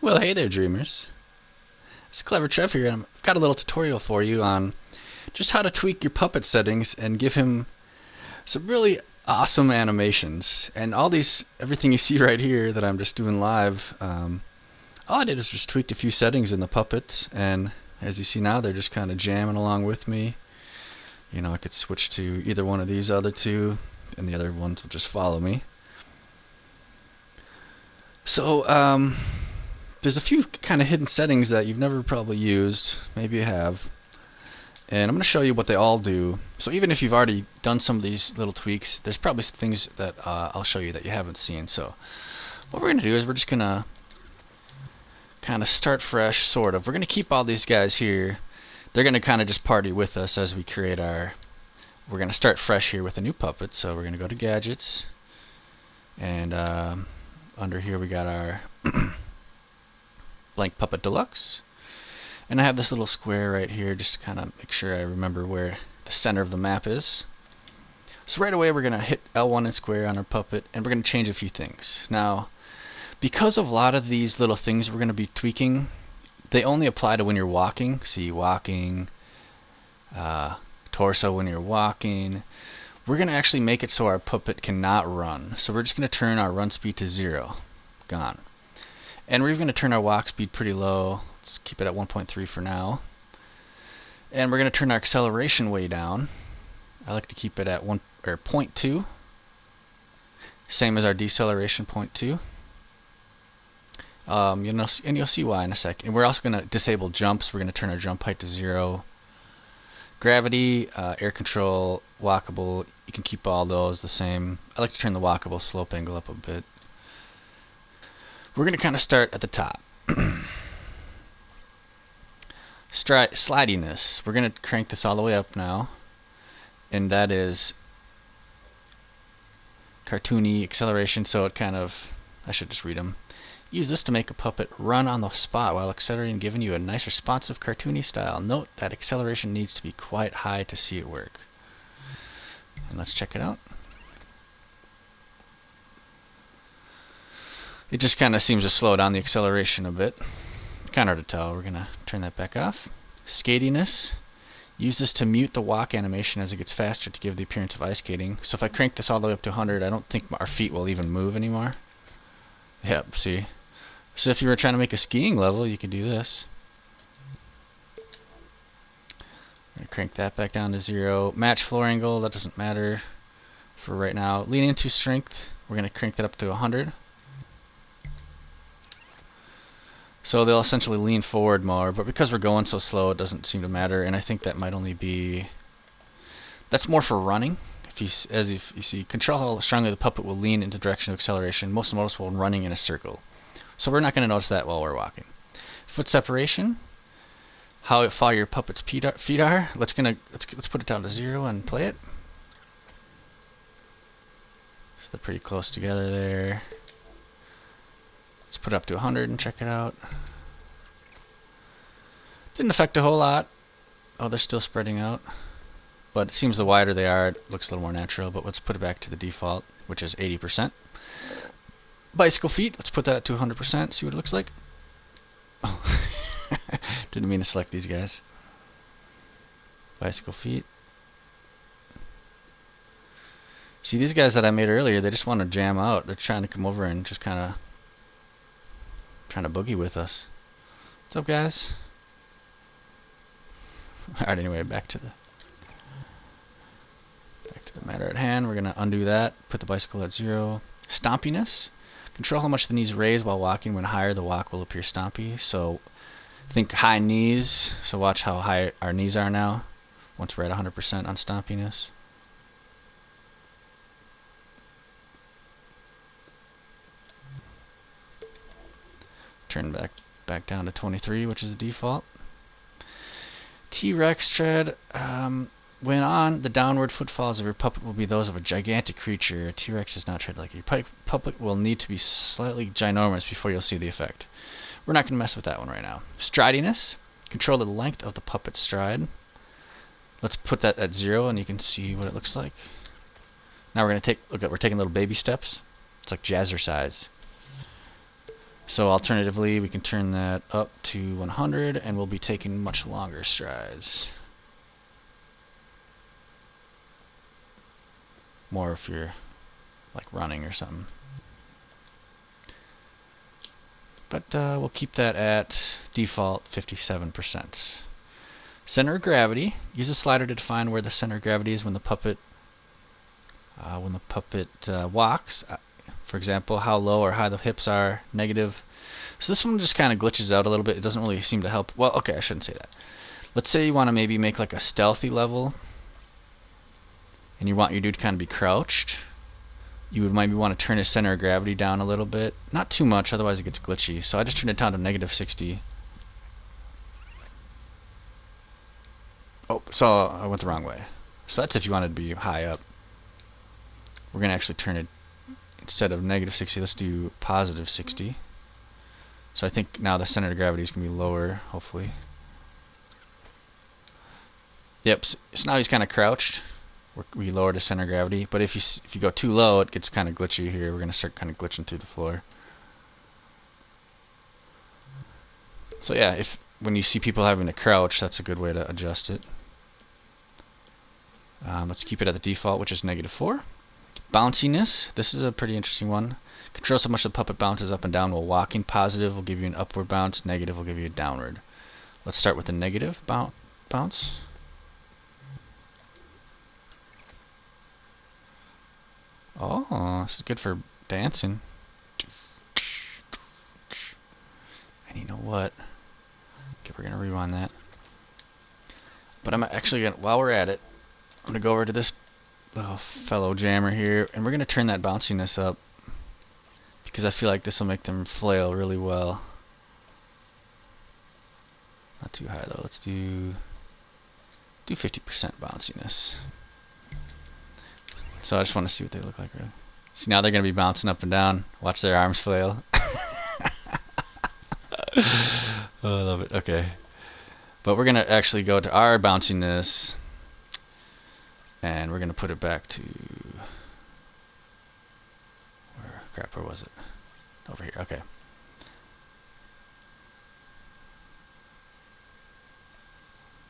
Well, hey there, dreamers. It's Clever Trev here, and I've got a little tutorial for you on just how to tweak your puppet settings and give him some really awesome animations. And everything you see right here that I'm just doing live, all I did is just tweaked a few settings in the puppet, and as you see now, they're just kind of jamming along with me. You know, I could switch to either one of these other two, and the other ones will just follow me. So, there's a few kind of hidden settings that you've never probably used. Maybe you have. And I'm going to show you what they all do. So even if you've already done some of these little tweaks, there's probably things that I'll show you that you haven't seen. So what we're going to do is we're just going to kind of start fresh, sort of. We're going to keep all these guys here. They're going to kind of just party with us as we create our... We're going to start fresh here with a new puppet. So we're going to go to Gadgets. And under here we got our... Blank Puppet Deluxe, and I have this little square right here just to kind of make sure I remember where the center of the map is. So right away we're going to hit L1 and square on our puppet, and we're going to change a few things. Now, because of a lot of these little things we're going to be tweaking, they only apply to when you're walking. See, walking, torso when you're walking. We're going to actually make it so our puppet cannot run. So we're just going to turn our run speed to 0. Gone. And we're going to turn our walk speed pretty low. Let's keep it at 1.3 for now. And we're going to turn our acceleration way down. I like to keep it at 0.2. Same as our deceleration, 0.2. You'll see why in a second. And we're also going to disable jumps. We're going to turn our jump height to 0. Gravity, air control, walkable. You can keep all those the same. I like to turn the walkable slope angle up a bit. We're going to kind of start at the top. Slidiness. We're going to crank this all the way up now. And that is Cartoony Acceleration, so it kind of... I should just read them. Use this to make a puppet run on the spot while accelerating, giving you a nice responsive cartoony style. Note that acceleration needs to be quite high to see it work. And let's check it out. It just kind of seems to slow down the acceleration a bit. Kind of hard to tell. We're going to turn that back off. Skatiness. Use this to mute the walk animation as it gets faster to give the appearance of ice skating. So if I crank this all the way up to 100, I don't think our feet will even move anymore. Yep, see. So if you were trying to make a skiing level, you could do this. I'm going to crank that back down to 0. Match floor angle, that doesn't matter for right now. Lean into strength. We're going to crank that up to 100. So they'll essentially lean forward more, but because we're going so slow, it doesn't seem to matter. And I think that might only be... That's more for running. As you see, control how strongly the puppet will lean into the direction of acceleration. Most noticeable when running in a circle. So we're not going to notice that while we're walking. Foot separation. How far your puppet's feet are. Let's put it down to 0 and play it. So they're pretty close together there. Let's put it up to 100 and check it out. Didn't affect a whole lot. Oh, they're still spreading out. But it seems the wider they are, it looks a little more natural. But let's put it back to the default, which is 80%. Bicycle feet, let's put that at 200%, see what it looks like. Oh, didn't mean to select these guys. Bicycle feet. See, these guys that I made earlier, they just want to jam out. They're trying to come over and just kind of trying to boogie with us. What's up, guys? Alright, anyway, back to the matter at hand. We're gonna undo that, put the bicycle at 0. Stompiness. Control how much the knees raise while walking. When higher, the walk will appear stompy. So think high knees. So watch how high our knees are now once we're at 100% on stompiness. Turn back down to 23, which is the default. T-Rex tread. When on, the downward footfalls of your puppet will be those of a gigantic creature. A T-Rex does not tread like your puppet will need to be slightly ginormous before you'll see the effect. We're not going to mess with that one right now. Stridiness. Control the length of the puppet's stride. Let's put that at 0 and you can see what it looks like. Now we're going to we're taking little baby steps. It's like jazzercise. So alternatively, we can turn that up to 100 and we'll be taking much longer strides. More if you're like running or something. But we'll keep that at default 57%. Center of gravity. Use a slider to define where the center of gravity is when the puppet walks. For example, how low or high the hips are, negative. So this one just kind of glitches out a little bit. It doesn't really seem to help. Well, okay, I shouldn't say that. Let's say you want to maybe make like a stealthy level, and you want your dude to kind of be crouched. You would maybe want to turn his center of gravity down a little bit. Not too much, otherwise it gets glitchy. So I just turned it down to -60. Oh, so I went the wrong way. So that's if you wanted to be high up. We're going to actually turn it, instead of -60, let's do +60. So I think now the center of gravity is going to be lower, hopefully. Yep, so now he's kind of crouched. We lowered his center of gravity, but if you go too low, it gets kind of glitchy here. We're going to start kind of glitching through the floor. So yeah, when you see people having to crouch, that's a good way to adjust it. Let's keep it at the default, which is -4. Bounciness, this is a pretty interesting one. Controls how much the puppet bounces up and down while walking. Positive will give you an upward bounce, negative will give you a downward. Let's start with the negative bounce. Oh, this is good for dancing. And you know what? Okay, we're going to rewind that. But I'm actually going to, while we're at it, I'm going to go over to this little fellow jammer here, and we're going to turn that bounciness up, because I feel like this will make them flail really well. Not too high though. Let's do 50% bounciness. So I just want to see what they look like, really. See, now they're going to be bouncing up and down. Watch their arms flail. Oh, I love it. Okay. But we're going to actually go to our bounciness, and we're going to put it back to... where was it? Over here. Okay.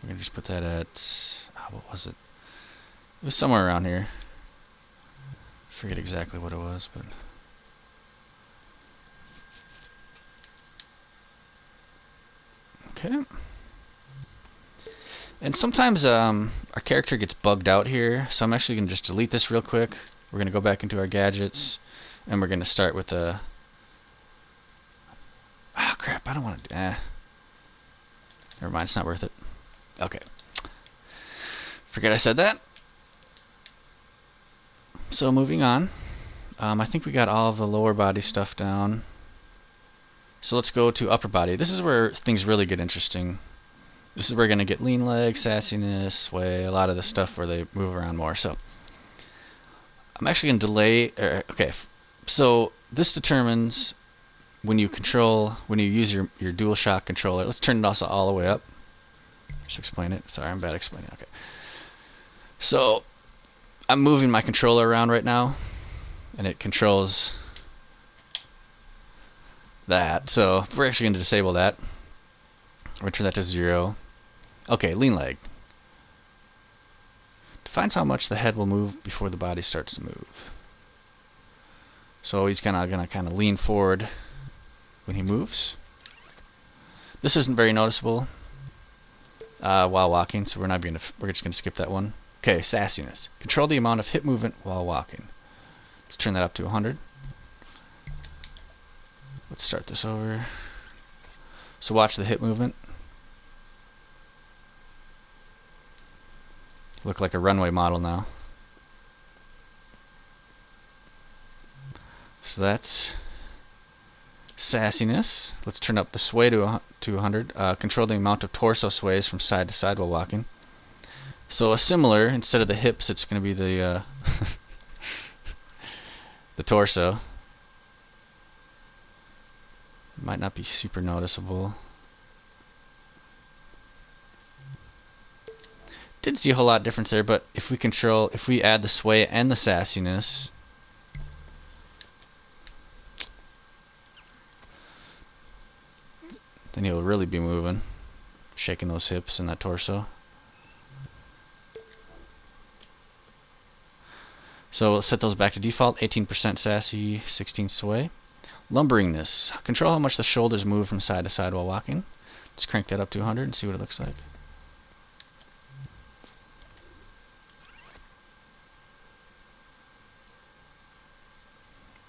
We're going to just put that at... what was it? It was somewhere around here. I forget exactly what it was, but... Okay. And sometimes our character gets bugged out here, so I'm actually going to just delete this real quick. We're going to go back into our gadgets, and we're going to start with a... Ah, crap, I don't want to... Never mind, it's not worth it. Okay. Forget I said that. So moving on. I think we got all of the lower body stuff down. So let's go to upper body. This is where things really get interesting. This is where we're going to get lean leg, sassiness, sway, a lot of the stuff where they move around more. So I'm actually going to delay. Okay, so this determines when you use your DualShock controller. Let's turn it also all the way up. Just explain it. Sorry, I'm bad at explaining. Okay. So I'm moving my controller around right now, and it controls that. So we're actually going to disable that. We're going to turn that to 0. Okay, lean leg. Defines how much the head will move before the body starts to move. So he's going to lean forward when he moves. This isn't very noticeable while walking, so we're just going to skip that one. Okay, sassiness. Control the amount of hip movement while walking. Let's turn that up to 100. Let's start this over. So watch the hip movement. Look like a runway model now. So that's sassiness. Let's turn up the sway to 100. Control the amount of torso sways from side to side while walking. So a similar, instead of the hips, it's going to be the the torso. Might not be super noticeable. Didn't see a whole lot of difference there, but if we add the sway and the sassiness, then he'll really be moving, shaking those hips and that torso. So let's set those back to default. 18% sassy, 16 sway. Lumberingness. Control how much the shoulders move from side to side while walking. Let's crank that up to 100 and see what it looks like.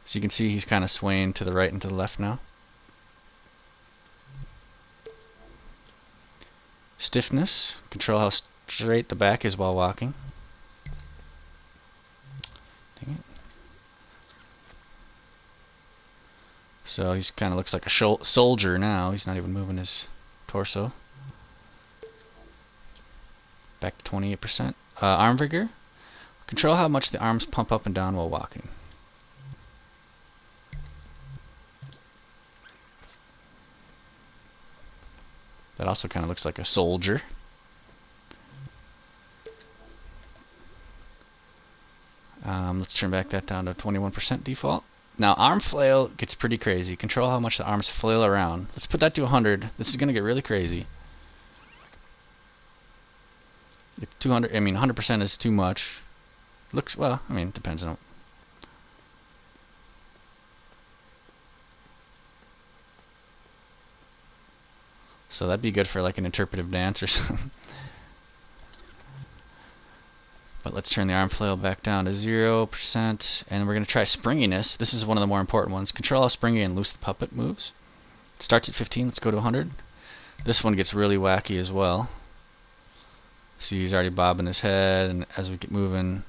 So you can see he's kind of swaying to the right and to the left now. Stiffness. Control how straight the back is while walking. Dang it. So he's kind of looks like a soldier now. He's not even moving his torso. Back to 28%. Arm vigor. Control how much the arms pump up and down while walking. That also kind of looks like a soldier. Let's turn back that down to 21% default. Now arm flail gets pretty crazy. Control how much the arms flail around. Let's put that to 100. This is going to get really crazy. If 200, I mean 100% is too much. Looks, well, I mean, depends on. So that'd be good for like an interpretive dance or something. But let's turn the arm flail back down to 0%, and we're going to try springiness. This is one of the more important ones. Control how springy and loose the puppet moves. It starts at 15. Let's go to 100. This one gets really wacky as well. See, he's already bobbing his head, and as we get moving,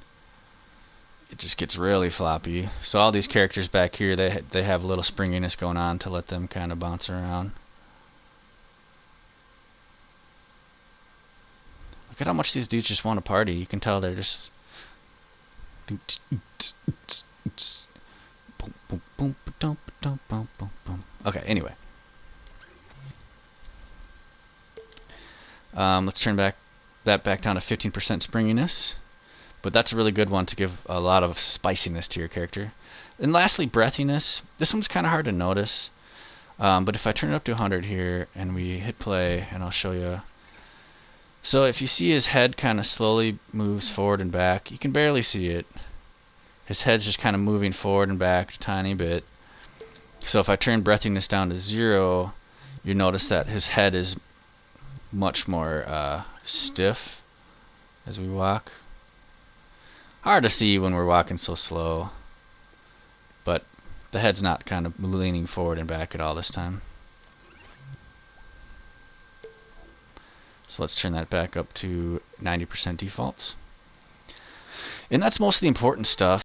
it just gets really floppy. So all these characters back here, they have a little springiness going on to let them kind of bounce around. Look at how much these dudes just want to party. You can tell they're just... Okay, anyway. Let's turn that back down to 15% springiness. But that's a really good one to give a lot of spiciness to your character. And lastly, breathiness. This one's kind of hard to notice. But if I turn it up to 100 here and we hit play, and I'll show you... So if you see his head kind of slowly moves forward and back, you can barely see it. His head's just kind of moving forward and back a tiny bit. So if I turn breathiness down to 0, you notice that his head is much more stiff as we walk. Hard to see when we're walking so slow, but the head's not kind of leaning forward and back at all this time. So let's turn that back up to 90% defaults. And that's most of the important stuff.